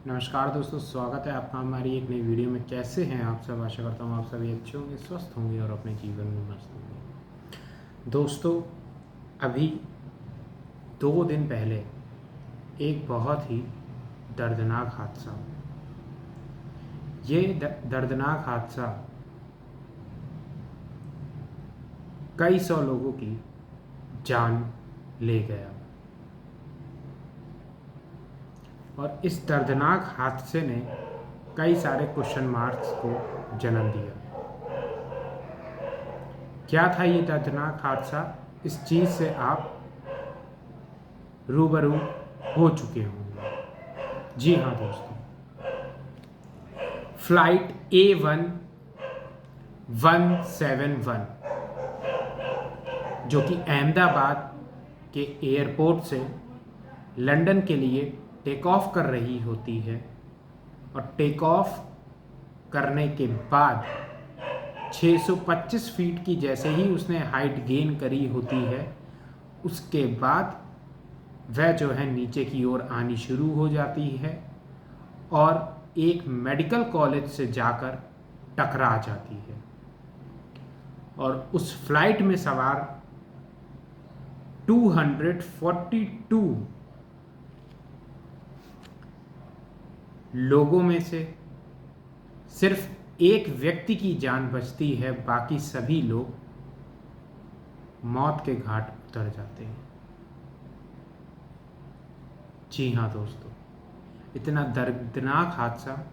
नमस्कार दोस्तों, स्वागत है आपका हमारी एक नई वीडियो में। कैसे हैं आप सब? आशा करता हूँ आप सभी अच्छे होंगे, स्वस्थ होंगे और अपने जीवन में मस्त होंगे। दोस्तों, अभी 2 दिन पहले एक बहुत ही दर्दनाक हादसा, ये दर्दनाक हादसा कई सौ लोगों की जान ले गया और इस दर्दनाक हादसे ने कई सारे क्वेश्चन मार्क्स को जन्म दिया। क्या था ये दर्दनाक हादसा? इस चीज़ से आप रूबरू हो चुके होंगे। जी हाँ दोस्तों, फ्लाइट A1171 जो कि अहमदाबाद के एयरपोर्ट से लंदन के लिए टेक ऑफ कर रही होती है और टेक ऑफ करने के बाद 625 फीट की जैसे ही उसने हाइट गेन करी होती है, उसके बाद वह जो है नीचे की ओर आनी शुरू हो जाती है और एक मेडिकल कॉलेज से जाकर टकरा जाती है और उस फ्लाइट में सवार 242 लोगों में से सिर्फ एक व्यक्ति की जान बचती है, बाकी सभी लोग मौत के घाट उतर जाते हैं। जी हाँ दोस्तों, इतना दर्दनाक हादसा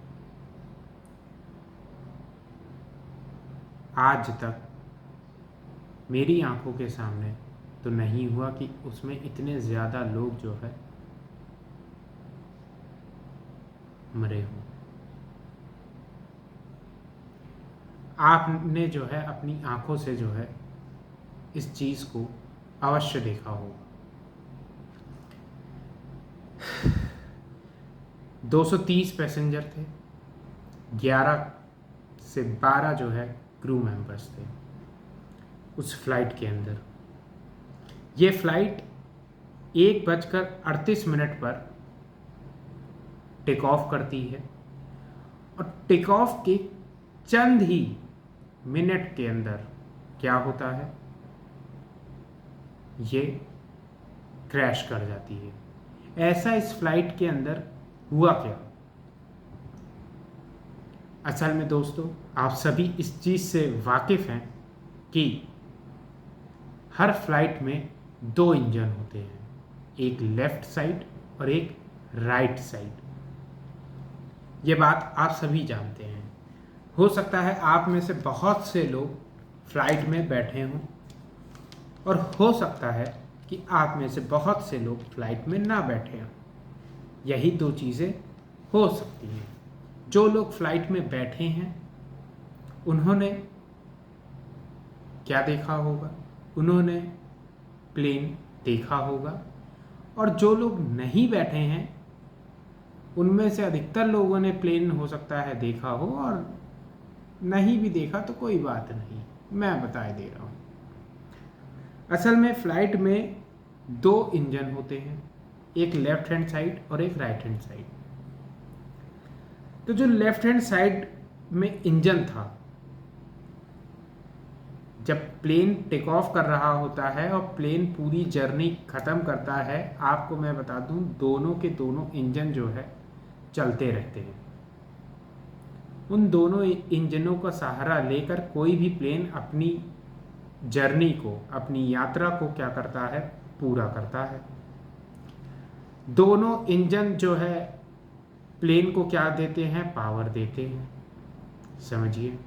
आज तक मेरी आंखों के सामने तो नहीं हुआ कि उसमें इतने ज़्यादा लोग जो है मरे हों। आपने जो है अपनी आंखों से जो है इस चीज़ को अवश्य देखा होगा। 230 पैसेंजर थे, 11 से 12 जो है क्रू मेंबर्स थे उस फ्लाइट के अंदर। ये फ्लाइट 1:38 पर टेक ऑफ करती है और टेक ऑफ के चंद ही मिनट के अंदर क्या होता है, ये क्रैश कर जाती है। ऐसा इस फ्लाइट के अंदर हुआ क्या? असल में दोस्तों, आप सभी इस चीज़ से वाकिफ़ हैं कि हर फ्लाइट में 2 इंजन होते हैं, एक लेफ्ट साइड और एक राइट साइड। ये बात आप सभी जानते हैं। हो सकता है आप में से बहुत से लोग फ्लाइट में बैठे हों और हो सकता है कि आप में से बहुत से लोग फ्लाइट में ना बैठे हों। यही 2 चीज़ें हो सकती हैं। जो लोग फ्लाइट में बैठे हैं उन्होंने क्या देखा होगा? उन्होंने प्लेन देखा होगा और जो लोग नहीं बैठे हैं उनमें से अधिकतर लोगों ने प्लेन हो सकता है देखा हो, और नहीं भी देखा तो कोई बात नहीं, मैं बता दे रहा हूँ। असल में फ़्लाइट में 2 इंजन होते हैं, एक लेफ्ट हैंड साइड और एक राइट हैंड साइड। तो जो लेफ्ट हैंड साइड में इंजन था, जब प्लेन टेक ऑफ कर रहा होता है और प्लेन पूरी जर्नी ख़त्म करता है, आपको मैं बता दूं, दोनों के दोनों इंजन जो है चलते रहते हैं। उन दोनों इंजनों का सहारा लेकर कोई भी प्लेन अपनी जर्नी को, अपनी यात्रा को क्या करता है, पूरा करता है। दोनों इंजन जो है प्लेन को क्या देते हैं, पावर देते हैं, समझिए।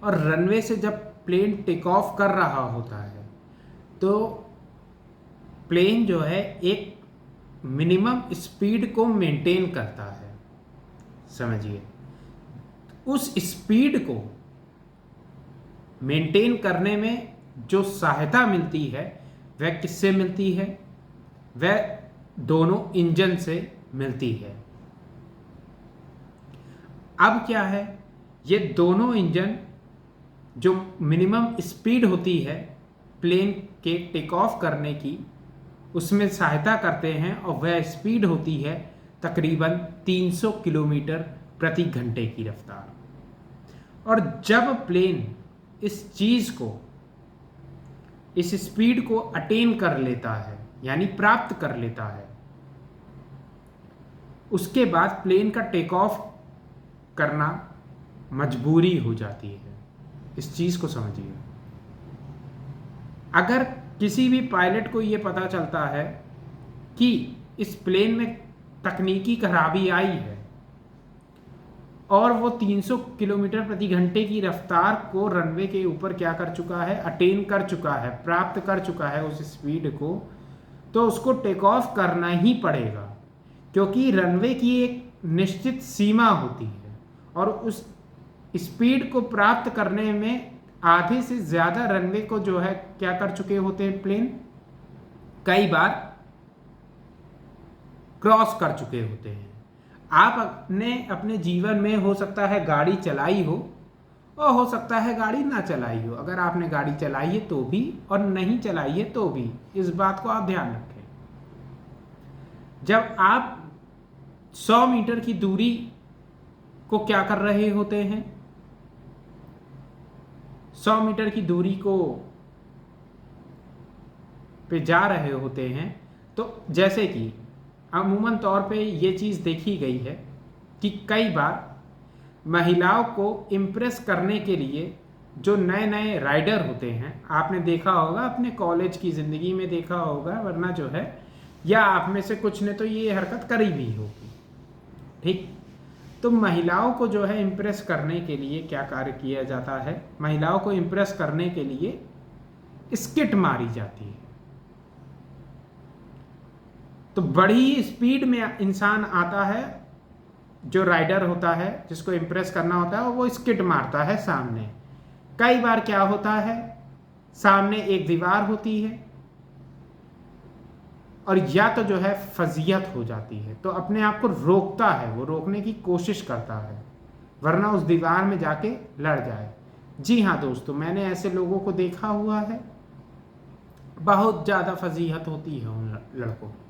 और रनवे से जब प्लेन टेक ऑफ कर रहा होता है तो प्लेन जो है एक मिनिमम स्पीड को मेंटेन करता है, समझिए। उस स्पीड को मेंटेन करने में जो सहायता मिलती है वह किससे मिलती है? वह दोनों इंजन से मिलती है। अब क्या है, ये दोनों इंजन जो मिनिमम स्पीड होती है प्लेन के टेक ऑफ करने की, उसमें सहायता करते हैं और वह स्पीड होती है तकरीबन 300 किलोमीटर प्रति घंटे की रफ्तार। और जब प्लेन इस चीज़ को, इस स्पीड को अटेन कर लेता है, यानी प्राप्त कर लेता है, उसके बाद प्लेन का टेक ऑफ करना मजबूरी हो जाती है। इस चीज़ को समझिए। अगर किसी भी पायलट को ये पता चलता है कि इस प्लेन में तकनीकी खराबी आई है और वो 300 किलोमीटर प्रति घंटे की रफ्तार को रनवे के ऊपर क्या कर चुका है, अटेन कर चुका है, प्राप्त कर चुका है उस स्पीड को, तो उसको टेक ऑफ करना ही पड़ेगा, क्योंकि रनवे की एक निश्चित सीमा होती है और उस स्पीड को प्राप्त करने में आधे से ज़्यादा रनवे को जो है क्या कर चुके होते हैं प्लेन, कई बार क्रॉस कर चुके होते हैं। आप अपने जीवन में हो सकता है गाड़ी चलाई हो और हो सकता है गाड़ी ना चलाई हो। अगर आपने गाड़ी चलाई है तो भी और नहीं चलाई है तो भी, इस बात को आप ध्यान रखें। जब आप 100 मीटर की दूरी को क्या कर रहे होते हैं, 100 मीटर की दूरी को पे जा रहे होते हैं, तो जैसे कि अमूमन तौर पे ये चीज़ देखी गई है कि कई बार महिलाओं को इम्प्रेस करने के लिए जो नए नए राइडर होते हैं, आपने देखा होगा, अपने कॉलेज की ज़िंदगी में देखा होगा, वरना जो है या आप में से कुछ ने तो ये हरकत करी भी होगी, ठीक। तो महिलाओं को जो है इम्प्रेस करने के लिए क्या कार्य किया जाता है, महिलाओं को इम्प्रेस करने के लिए स्किट मारी जाती है। तो बड़ी स्पीड में इंसान आता है, जो राइडर होता है जिसको इम्प्रेस करना होता है, वो स्किट मारता है सामने। कई बार क्या होता है, सामने एक दीवार होती है और या तो जो है फजीहत हो जाती है, तो अपने आप को रोकता है, वो रोकने की कोशिश करता है, वरना उस दीवार में जाके लड़ जाए। जी हाँ दोस्तों, मैंने ऐसे लोगों को देखा हुआ है, बहुत ज़्यादा फजीहत होती है उन लड़कों की।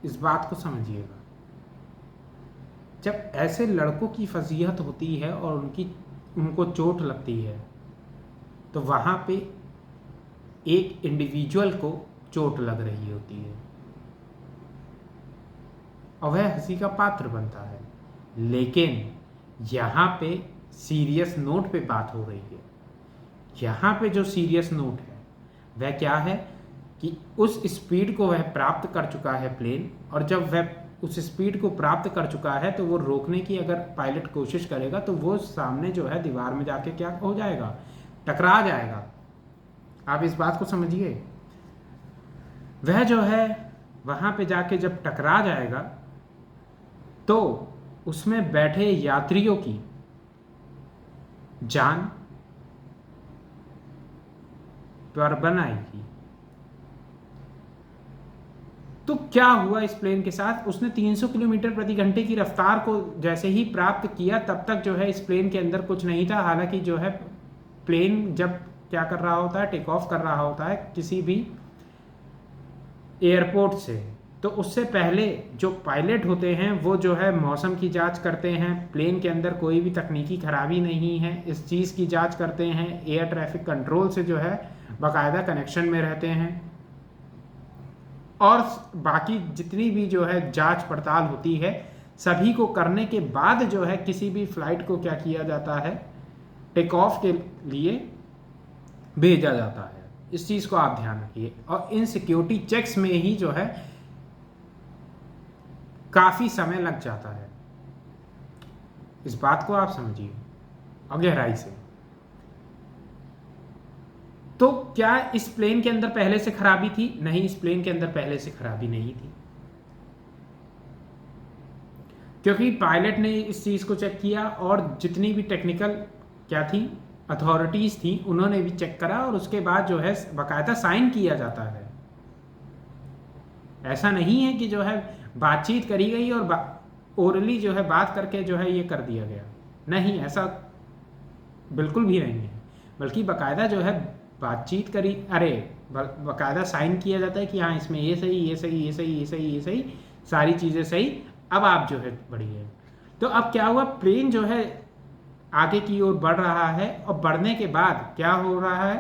इस बात को समझिएगा, जब ऐसे लड़कों की फजीहत होती है और उनको चोट लगती है, तो वहाँ पे एक इंडिविजुअल को चोट लग रही होती है और वह हंसी का पात्र बनता है। लेकिन यहाँ पे सीरियस नोट पे बात हो रही है। यहाँ पे जो सीरियस नोट है वह क्या है कि उस स्पीड को वह प्राप्त कर चुका है प्लेन, और जब वह उस स्पीड को प्राप्त कर चुका है तो वो रोकने की अगर पायलट कोशिश करेगा तो वो सामने जो है दीवार में जाके क्या हो जाएगा, टकरा जाएगा। आप इस बात को समझिए। वह जो है वहाँ पे जाके जब टकरा जाएगा तो उसमें बैठे यात्रियों की जान पर बनाएगी। तो क्या हुआ इस प्लेन के साथ, उसने 300 किलोमीटर प्रति घंटे की रफ्तार को जैसे ही प्राप्त किया, तब तक जो है इस प्लेन के अंदर कुछ नहीं था। हालांकि जो है प्लेन जब क्या कर रहा होता है, टेक ऑफ कर रहा होता है किसी भी एयरपोर्ट से, तो उससे पहले जो पायलट होते हैं वो जो है मौसम की जांच करते हैं, प्लेन के अंदर कोई भी तकनीकी खराबी नहीं है, इस चीज़ की जांच करते हैं, एयर ट्रैफिक कंट्रोल से जो है बाकायदा कनेक्शन में रहते हैं, और बाकी जितनी भी जो है जांच पड़ताल होती है, सभी को करने के बाद जो है किसी भी फ्लाइट को क्या किया जाता है, टेक ऑफ के लिए भेजा जाता है। इस चीज़ को आप ध्यान रखिए। और इन सिक्योरिटी चेक्स में ही जो है काफ़ी समय लग जाता है। इस बात को आप समझिए और गहराई से। तो क्या इस प्लेन के अंदर पहले से खराबी थी? नहीं, इस प्लेन के अंदर पहले से खराबी नहीं थी, क्योंकि पायलट ने इस चीज़ को चेक किया और जितनी भी टेक्निकल क्या थी अथॉरिटीज़ थी उन्होंने भी चेक करा, और उसके बाद जो है बाकायदा साइन किया जाता है। ऐसा नहीं है कि जो है बातचीत करी गई और ओरली जो है बात करके जो है ये कर दिया गया, नहीं, ऐसा बिल्कुल भी नहीं है। बल्कि बाकायदा जो है बातचीत करी, अरे बाकायदा साइन किया जाता है कि हाँ इसमें ये सही, ये सही, ये सही, ये सही, ये सही, सारी चीज़ें सही, अब आप जो है बढ़िए। तो अब क्या हुआ, प्लेन जो है आगे की ओर बढ़ रहा है और बढ़ने के बाद क्या हो रहा है,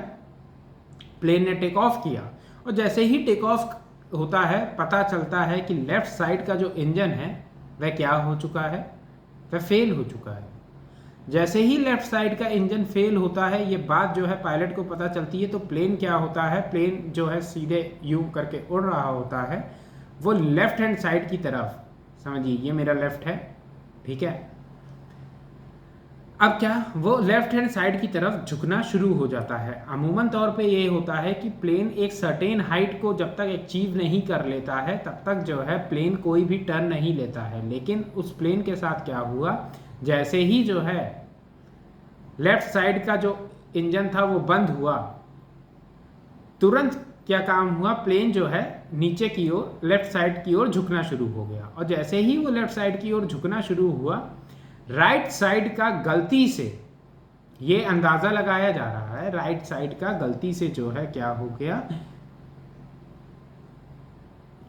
प्लेन ने टेक ऑफ किया और जैसे ही टेक ऑफ होता है पता चलता है कि लेफ्ट साइड का जो इंजन है वह क्या हो चुका है, वह फेल हो चुका है। जैसे ही लेफ्ट साइड का इंजन फेल होता है, ये बात जो है पायलट को पता चलती है, तो प्लेन क्या होता है, प्लेन जो है सीधे यूं करके उड़ रहा होता है, वो लेफ्ट हैंड साइड की तरफ, समझिए ये मेरा लेफ्ट है, ठीक है। अब क्या, वो लेफ्ट हैंड साइड की तरफ झुकना शुरू हो जाता है। अमूमन तौर पे ये होता है कि प्लेन एक सर्टेन हाइट को जब तक अचीव नहीं कर लेता है तब तक जो है प्लेन कोई भी टर्न नहीं लेता है। लेकिन उस प्लेन के साथ क्या हुआ, जैसे ही जो है लेफ्ट साइड का जो इंजन था वो बंद हुआ, तुरंत क्या काम हुआ, प्लेन जो है नीचे की ओर लेफ्ट साइड की ओर झुकना शुरू हो गया। और जैसे ही वो लेफ्ट साइड की ओर झुकना शुरू हुआ, राइट साइड का गलती से, ये अंदाजा लगाया जा रहा है, राइट साइड का गलती से जो है क्या हो गया,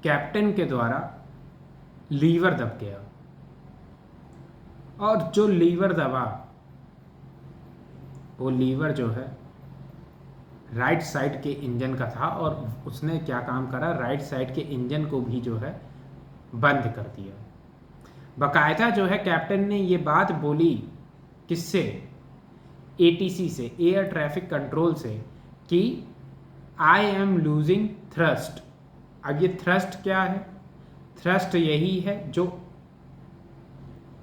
कैप्टन के द्वारा लीवर दब गया। और जो लीवर दबा, वो लीवर जो है राइट साइड के इंजन का था और उसने क्या काम करा, राइट साइड के इंजन को भी जो है बंद कर दिया। बाकायदा जो है कैप्टन ने ये बात बोली, किससे, एटीसी से, एयर ट्रैफिक कंट्रोल से, कि आई एम लूजिंग थ्रस्ट। अब ये थ्रस्ट क्या है, थ्रस्ट यही है जो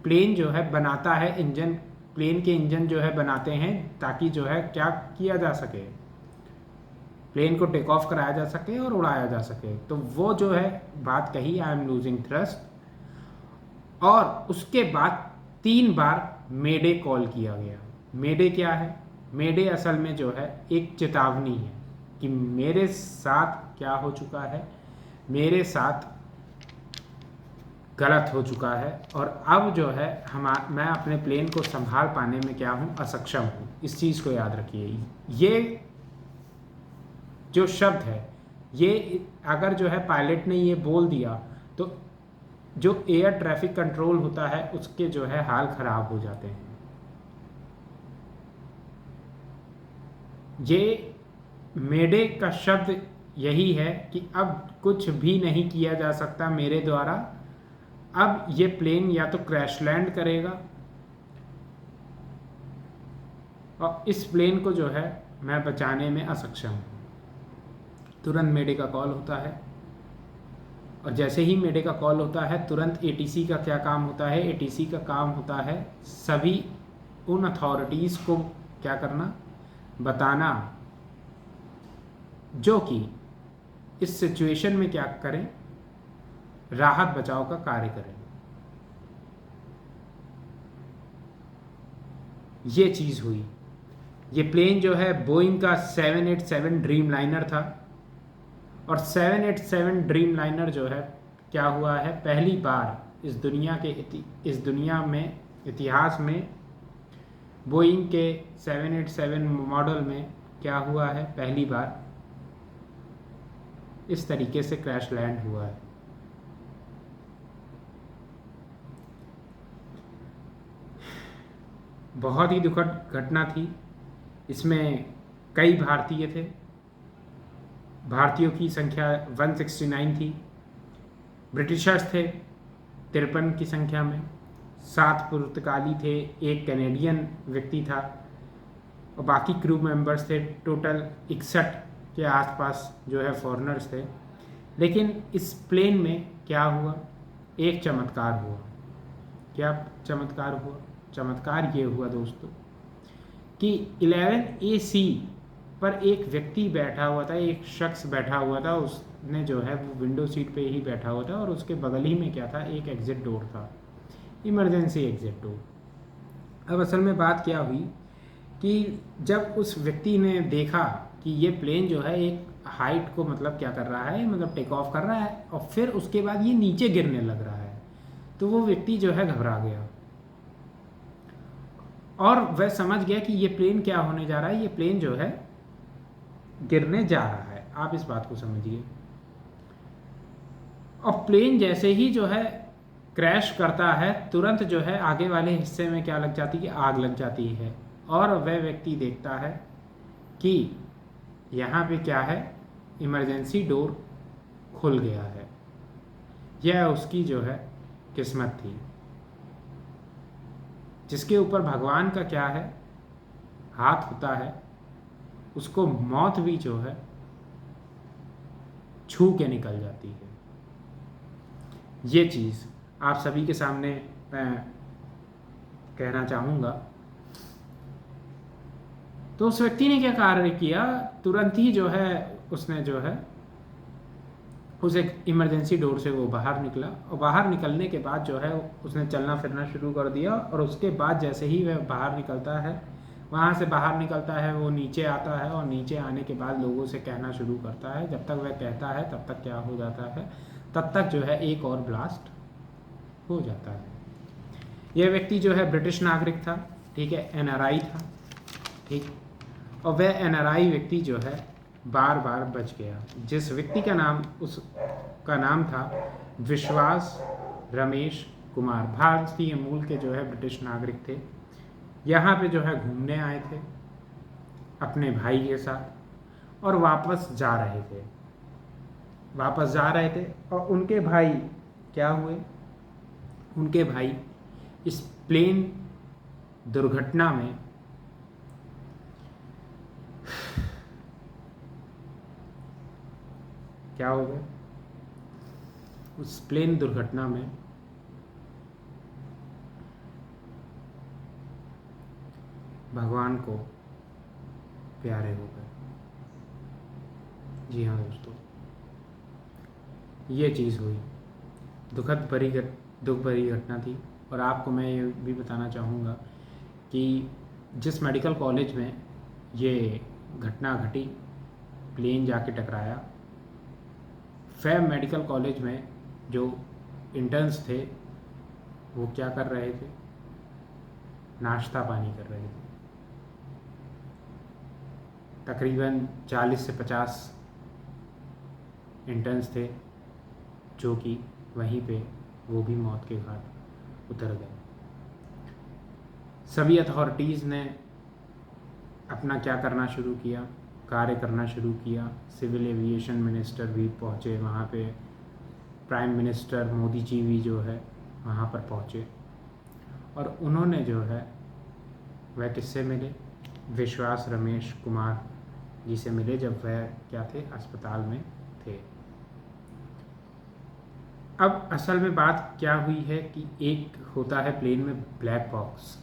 प्लेन जो है बनाता है, इंजन, प्लेन के इंजन जो है बनाते हैं ताकि जो है क्या किया जा सके, प्लेन को टेक ऑफ कराया जा सके और उड़ाया जा सके। तो वो जो है बात कही, आई एम लूजिंग थ्रस्ट, और उसके बाद 3 बार मेडे कॉल किया गया। मेडे क्या है, मेडे असल में जो है एक चेतावनी है कि मेरे साथ क्या हो चुका है, मेरे साथ गलत हो चुका है और अब जो है मैं अपने प्लेन को संभाल पाने में क्या हूँ, असक्षम हूँ। इस चीज़ को याद रखिए। ये जो शब्द है, ये अगर जो है पायलट ने ये बोल दिया तो जो एयर ट्रैफिक कंट्रोल होता है उसके जो है हाल खराब हो जाते हैं। ये मेडे का शब्द यही है कि अब कुछ भी नहीं किया जा सकता मेरे द्वारा, अब ये प्लेन या तो क्रैश लैंड करेगा और इस प्लेन को जो है मैं बचाने में असक्षम हूँ। तुरंत मेडे का कॉल होता है और जैसे ही मेडे का कॉल होता है तुरंत एटीसी का क्या काम होता है, एटीसी का काम होता है सभी उन अथॉरिटीज़ को क्या करना, बताना, जो कि इस सिचुएशन में क्या करें, राहत बचाव का कार्य करें। ये चीज़ हुई। ये प्लेन जो है बोइंग का 787 ड्रीम लाइनर था और 787 ड्रीम लाइनर जो है क्या हुआ है, पहली बार इस दुनिया में, इतिहास में बोइंग के 787 मॉडल में क्या हुआ है, पहली बार इस तरीके से क्रैश लैंड हुआ है। बहुत ही दुखद घटना थी। इसमें कई भारतीय थे, भारतीयों की संख्या 169 थी, ब्रिटिशर्स थे 53 की संख्या में, 7 पुर्तगाली थे, 1 कैनेडियन व्यक्ति था और बाकी क्रू मेंबर्स थे। टोटल 61 के आसपास जो है फॉरेनर्स थे। लेकिन इस प्लेन में क्या हुआ, एक चमत्कार हुआ। क्या चमत्कार हुआ? चमत्कार ये हुआ दोस्तों कि 11AC पर एक व्यक्ति बैठा हुआ था, एक शख्स बैठा हुआ था, उसने जो है वो विंडो सीट पे ही बैठा हुआ था और उसके बगल ही में क्या था, एक एग्जिट डोर था, इमरजेंसी एग्जिट डोर। अब असल में बात क्या हुई कि जब उस व्यक्ति ने देखा कि ये प्लेन जो है एक हाइट को मतलब क्या कर रहा है, मतलब टेक ऑफ कर रहा है और फिर उसके बाद ये नीचे गिरने लग रहा है, तो वो व्यक्ति जो है घबरा गया और वह समझ गया कि ये प्लेन क्या होने जा रहा है, ये प्लेन जो है गिरने जा रहा है। आप इस बात को समझिए। और प्लेन जैसे ही जो है क्रैश करता है, तुरंत जो है आगे वाले हिस्से में क्या लग जाती है, आग लग जाती है। और वह व्यक्ति देखता है कि यहाँ पे क्या है, इमरजेंसी डोर खुल गया है। यह उसकी जो है किस्मत थी। जिसके ऊपर भगवान का क्या है, हाथ होता है, उसको मौत भी जो है छू के निकल जाती है। ये चीज़ आप सभी के सामने मैं कहना चाहूँगा। तो उस व्यक्ति ने क्या कार्य किया, तुरंत ही जो है उसने जो है उस एक इमरजेंसी डोर से वो बाहर निकला, और बाहर निकलने के बाद जो है उसने चलना फिरना शुरू कर दिया। और उसके बाद जैसे ही वह बाहर निकलता है, वहाँ से बाहर निकलता है, वो नीचे आता है, और नीचे आने के बाद लोगों से कहना शुरू करता है। जब तक वह कहता है तब तक क्या हो जाता है, तब तक जो है एक और ब्लास्ट हो जाता है। यह व्यक्ति जो है ब्रिटिश नागरिक था, ठीक है, एनआरआई था, ठीक। और वह एनआरआई व्यक्ति जो है बार बार बच गया। जिस व्यक्ति का नाम, उसका नाम था विश्वास रमेश कुमार, भारतीय मूल के जो है ब्रिटिश नागरिक थे। यहाँ पे जो है घूमने आए थे अपने भाई के साथ, और वापस जा रहे थे। और उनके भाई क्या हुए, उनके भाई इस प्लेन दुर्घटना में क्या हो गए, उस प्लेन दुर्घटना में भगवान को प्यारे हो गए। जी हाँ दोस्तों, ये चीज़ हुई, दुख भरी घटना थी। और आपको मैं ये भी बताना चाहूँगा कि जिस मेडिकल कॉलेज में ये घटना घटी, प्लेन जाके टकराया, फैब मेडिकल कॉलेज में जो इंटर्न्स थे वो क्या कर रहे थे, नाश्ता पानी कर रहे थे। तकरीबन 40 से 50 इंटर्न्स थे जो कि वहीं पे वो भी मौत के घाट उतर गए। सभी अथॉरिटीज़ ने अपना क्या करना शुरू किया, कार्य करना शुरू किया। सिविल एविएशन मिनिस्टर भी पहुँचे वहाँ पे, प्राइम मिनिस्टर मोदी जी भी जो है वहाँ पर पहुँचे, और उन्होंने जो है वह किससे मिले, विश्वास रमेश कुमार जी से मिले, जब वह क्या थे, अस्पताल में थे। अब असल में बात क्या हुई है कि एक होता है प्लेन में ब्लैक बॉक्स।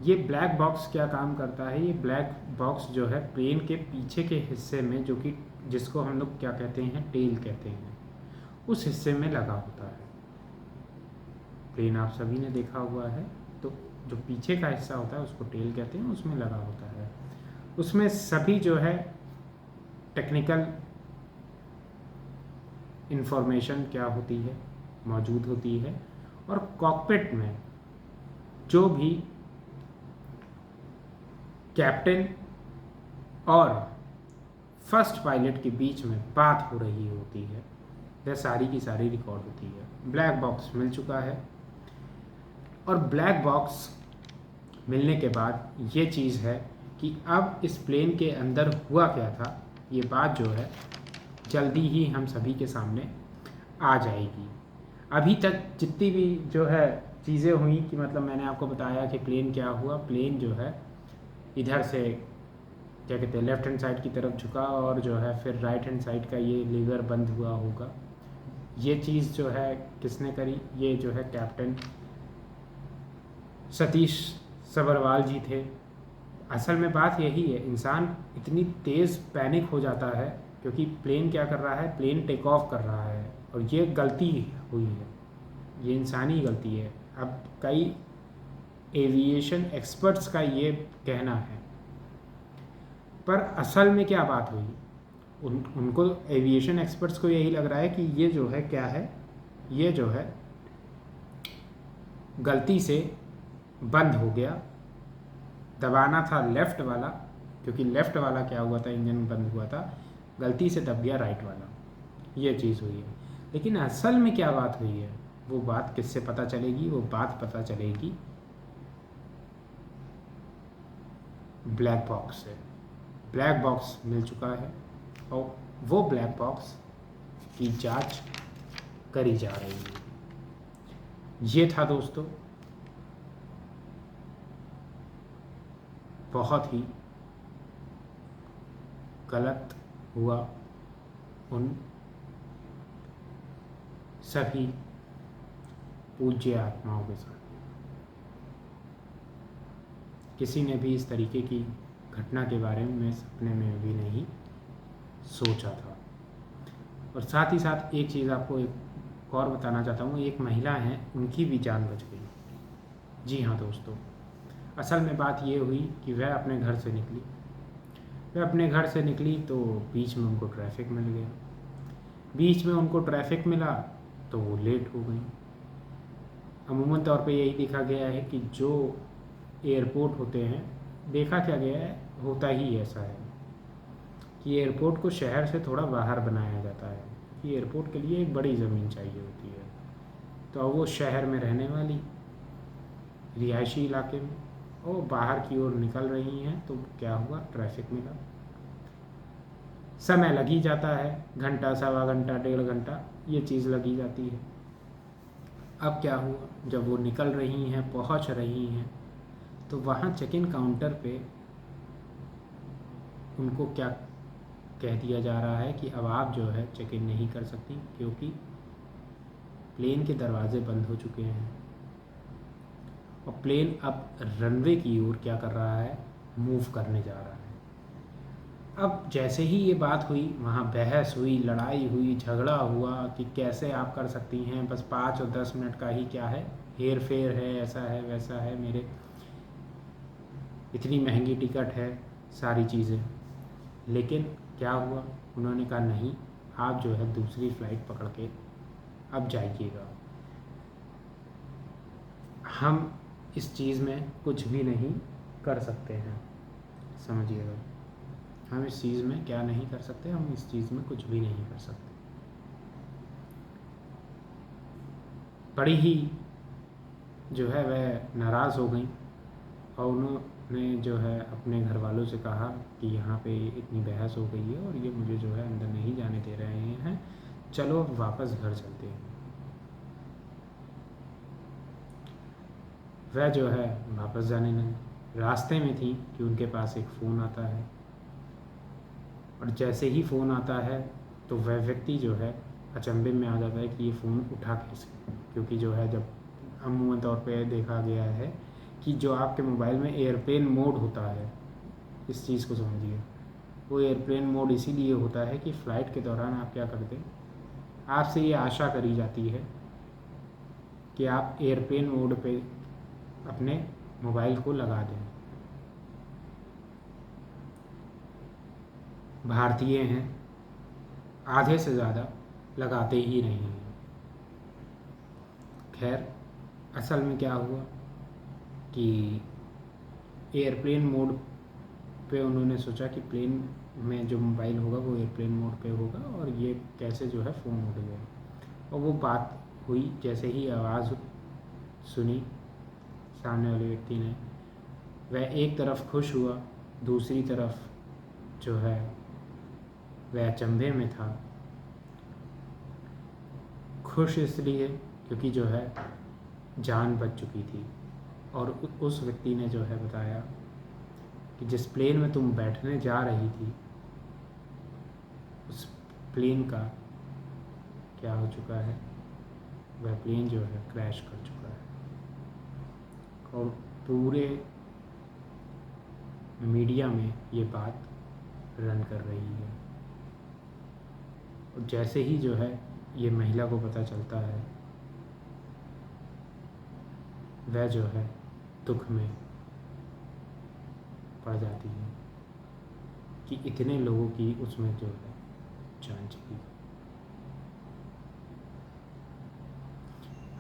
ये ब्लैक बॉक्स क्या काम करता है, ये ब्लैक बॉक्स जो है प्लेन के पीछे के हिस्से में, जो कि जिसको हम लोग क्या कहते हैं, टेल कहते हैं, उस हिस्से में लगा होता है। प्लेन आप सभी ने देखा हुआ है, तो जो पीछे का हिस्सा होता है उसको टेल कहते हैं, उसमें लगा होता है। उसमें सभी जो है टेक्निकल इंफॉर्मेशन क्या होती है, मौजूद होती है। और कॉकपिट में जो भी कैप्टन और फर्स्ट पायलट के बीच में बात हो रही होती है, वह सारी की सारी रिकॉर्ड होती है। ब्लैक बॉक्स मिल चुका है, और ब्लैक बॉक्स मिलने के बाद ये चीज़ है कि अब इस प्लेन के अंदर हुआ क्या था, ये बात जो है जल्दी ही हम सभी के सामने आ जाएगी। अभी तक जितनी भी जो है चीज़ें हुई, कि मतलब मैंने आपको बताया कि प्लेन क्या हुआ, प्लेन जो है इधर से क्या कहते हैं, लेफ्ट हैंड साइड की तरफ झुका, और जो है फिर राइट हैंड साइड का ये लीवर बंद हुआ होगा। ये चीज़ जो है किसने करी, ये जो है कैप्टन सतीश सबरवाल जी थे। असल में बात यही है, इंसान इतनी तेज़ पैनिक हो जाता है क्योंकि प्लेन क्या कर रहा है, प्लेन टेक ऑफ कर रहा है, और ये गलती हुई है, ये इंसानी गलती है। अब कई एविएशन एक्सपर्ट्स का ये कहना है, पर असल में क्या बात हुई, उनको एविएशन एक्सपर्ट्स को यही लग रहा है कि ये जो है क्या है, ये जो है गलती से बंद हो गया, दबाना था लेफ़्ट वाला, क्योंकि लेफ़्ट वाला क्या हुआ था, इंजन बंद हुआ था, गलती से दब गया राइट वाला, ये चीज़ हुई है। लेकिन असल में क्या बात हुई है, वो बात किससे पता चलेगी? वो बात पता चलेगी ब्लैक बॉक्स से। ब्लैक बॉक्स मिल चुका है और वो ब्लैक बॉक्स की जांच करी जा रही है। ये था दोस्तों बहुत ही गलत हुआ उन सभी पूज्य आत्माओं के साथ। किसी ने भी इस तरीके की घटना के बारे में सपने में भी नहीं सोचा था। और साथ ही साथ एक चीज़ आपको एक और बताना चाहता हूँ, एक महिला हैं, उनकी भी जान बच गई। जी हाँ दोस्तों, असल में बात ये हुई कि वह अपने घर से निकली। वह अपने घर से निकली तो बीच में उनको ट्रैफिक मिल गया। बीच में उनको ट्रैफिक मिला तो वो लेट हो गई। अमूमन तौर पे यही देखा गया है कि जो एयरपोर्ट होते हैं, देखा क्या गया है, होता ही ऐसा है कि एयरपोर्ट को शहर से थोड़ा बाहर बनाया जाता है कि एयरपोर्ट के लिए एक बड़ी ज़मीन चाहिए होती है। तो अब वो शहर में रहने वाली रिहायशी इलाके में वो बाहर की ओर निकल रही हैं, तो क्या हुआ, ट्रैफिक मिला। समय लग ही जाता है, घंटा, सवा घंटा, 1.5 घंटा ये चीज़ लगी जाती है। अब क्या हुआ, जब वो निकल रही हैं, पहुंच रही हैं, तो वहाँ चेक इन काउंटर पे उनको क्या कह दिया जा रहा है कि अब आप जो है चेक इन नहीं कर सकती, क्योंकि प्लेन के दरवाजे बंद हो चुके हैं और प्लेन अब रनवे की ओर क्या कर रहा है, मूव करने जा रहा है। अब जैसे ही ये बात हुई, वहाँ बहस हुई, लड़ाई हुई, झगड़ा हुआ कि कैसे आप कर सकती हैं, बस 5 और 10 मिनट का ही क्या है, हेर फेर है, ऐसा है वैसा है, मेरे इतनी महंगी टिकट है, सारी चीज़ें। लेकिन क्या हुआ, उन्होंने कहा नहीं, आप जो है दूसरी फ़्लाइट पकड़ के अब जाइएगा, हम इस चीज़ में कुछ भी नहीं कर सकते हैं। समझिएगा, हम इस चीज़ में क्या नहीं कर सकते, हम इस चीज़ में कुछ भी नहीं कर सकते। बड़ी ही जो है वह नाराज़ हो गई और उन्होंने जो है अपने घर वालों से कहा कि यहाँ पे इतनी बहस हो गई है और ये मुझे जो है अंदर नहीं जाने दे रहे हैं, चलो अब वापस घर चलते हैं। वह जो है वापस जाने लगी। रास्ते में थी कि उनके पास एक फ़ोन आता है और जैसे ही फ़ोन आता है तो वह व्यक्ति जो है अचंभे में आ जाता है कि ये फ़ोन उठा कैसे, क्योंकि जो है जब अमूमन तौर पे देखा गया है कि जो आपके मोबाइल में एयरप्लेन मोड होता है, इस चीज़ को समझिए, वो एयरप्लेन मोड इसीलिए होता है कि फ़्लाइट के दौरान आप क्या करते हैं, आपसे ये आशा करी जाती है कि आप एयरप्लेन मोड पे अपने मोबाइल को लगा दें। भारतीय हैं, आधे से ज़्यादा लगाते ही नहीं हैं। खैर, असल में क्या हुआ कि एयरप्लेन मोड पे उन्होंने सोचा कि प्लेन में जो मोबाइल होगा वो एयरप्लेन मोड पे होगा और ये कैसे जो है फ़ोन उड़ गया। और वो बात हुई, जैसे ही आवाज़ सुनी सामने वाले व्यक्ति ने, वह एक तरफ खुश हुआ, दूसरी तरफ जो है वह अचंभे में था। खुश इसलिए क्योंकि जो है जान बच चुकी थी और उस व्यक्ति ने जो है बताया कि जिस प्लेन में तुम बैठने जा रही थी उस प्लेन का क्या हो चुका है, वह प्लेन जो है क्रैश कर चुका है और पूरे मीडिया में ये बात रन कर रही है। और जैसे ही जो है ये महिला को पता चलता है, वह जो है दुख में पड़ जाती है कि इतने लोगों की उसमें जो है जान चली।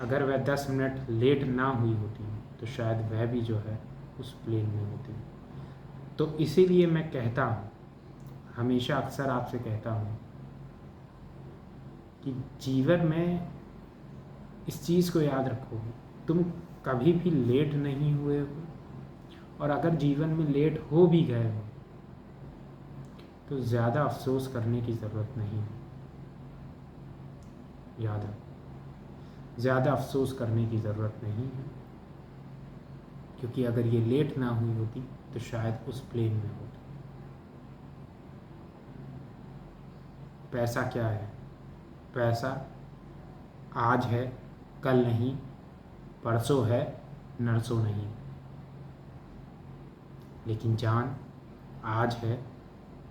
अगर वह 10 मिनट लेट ना हुई होती तो शायद वह भी जो है उस प्लेन में होती। तो इसीलिए मैं कहता हूँ, हमेशा अक्सर आपसे कहता हूँ कि जीवन में इस चीज़ को याद रखो, तुम कभी भी लेट नहीं हुए हो, और अगर जीवन में लेट हो भी गए हो तो ज़्यादा अफसोस करने की ज़रूरत नहीं है। याद रखो, ज़्यादा अफसोस करने की ज़रूरत नहीं है, क्योंकि अगर ये लेट ना हुई होती तो शायद उस प्लेन में होती। पैसा क्या है? पैसा आज है, कल नहीं, परसों है, नरसों नहीं। लेकिन जान आज है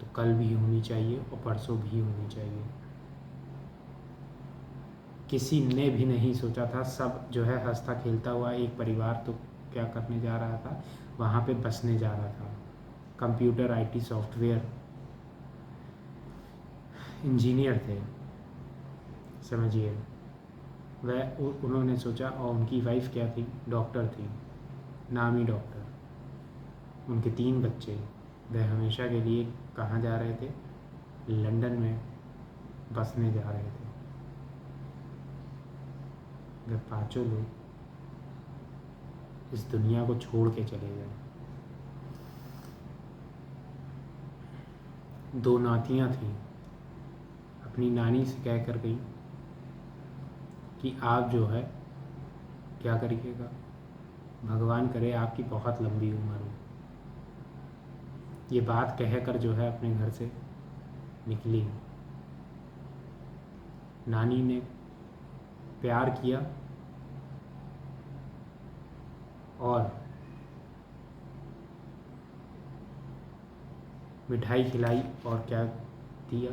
तो कल भी होनी चाहिए और परसों भी होनी चाहिए। किसी ने भी नहीं सोचा था, सब जो है हंसता खेलता हुआ एक परिवार तो क्या करने जा रहा था, वहाँ पे बसने जा रहा था। कंप्यूटर आईटी सॉफ्टवेयर इंजीनियर थे, समझिए। उन्होंने सोचा, और उनकी वाइफ क्या थी? डॉक्टर थी, नामी डॉक्टर। उनके 3 बच्चे। वह हमेशा के लिए कहाँ जा रहे थे? लंदन में बसने जा रहे थे। वह 5 लोग इस दुनिया को छोड़ के चले गए। 2 नातियाँ थीं, अपनी नानी से कह कर गई कि आप जो है क्या करिएगा, भगवान करे आपकी बहुत लंबी उम्र हो। ये बात कहकर जो है अपने घर से निकली। नानी ने प्यार किया और मिठाई खिलाई, और क्या दिया?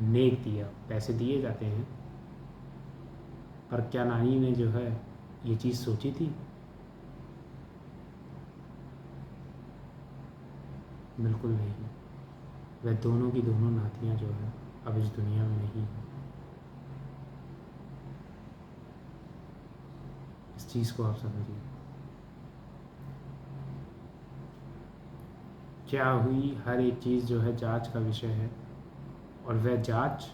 नेक दिया। पैसे दिए जाते हैं, पर क्या नानी ने जो है ये चीज़ सोची थी? बिल्कुल नहीं। वह दोनों की दोनों नातियाँ जो है अब इस दुनिया में नहीं है। इस चीज़ को आप समझिए। क्या हुई, हर एक चीज़ जो है जांच का विषय है, और वह जांच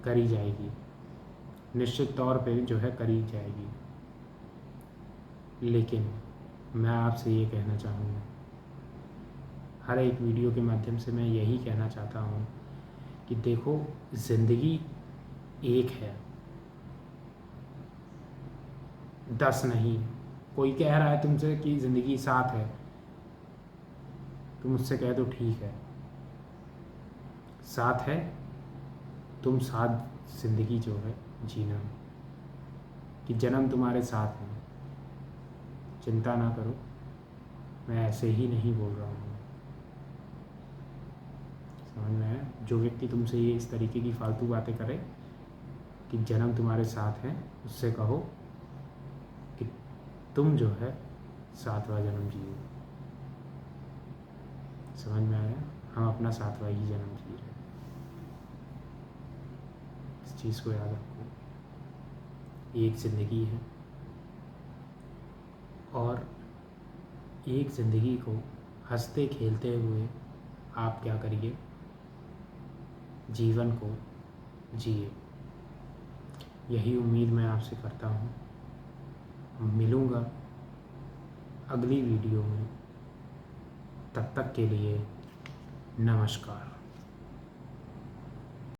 करी जाएगी, निश्चित तौर पे जो है करी जाएगी। लेकिन मैं आपसे ये कहना चाहूँगा, हर एक वीडियो के माध्यम से मैं यही कहना चाहता हूँ कि देखो, ज़िंदगी एक है, 10 नहीं। कोई कह रहा है तुमसे कि ज़िंदगी 7 है, तुम उससे कह दो ठीक है, 7 है, तुम 7 ज़िंदगी जो है जीना, कि जन्म तुम्हारे साथ हैं। चिंता ना करो, मैं ऐसे ही नहीं बोल रहा हूँ। समझ में आया? जो व्यक्ति तुमसे ये इस तरीके की फालतू बातें करे कि जन्म तुम्हारे साथ हैं, उससे कहो कि तुम जो है 7वां जन्म जियो। समझ में आया? हम अपना 7वां ही जन्म जी रहे हैं। इस चीज़ को याद रखो, एक ज़िंदगी है, और एक ज़िंदगी को हंसते खेलते हुए आप क्या करिए, जीवन को जिए। यही उम्मीद मैं आपसे करता हूँ। मिलूँगा अगली वीडियो में, तब तक के लिए नमस्कार।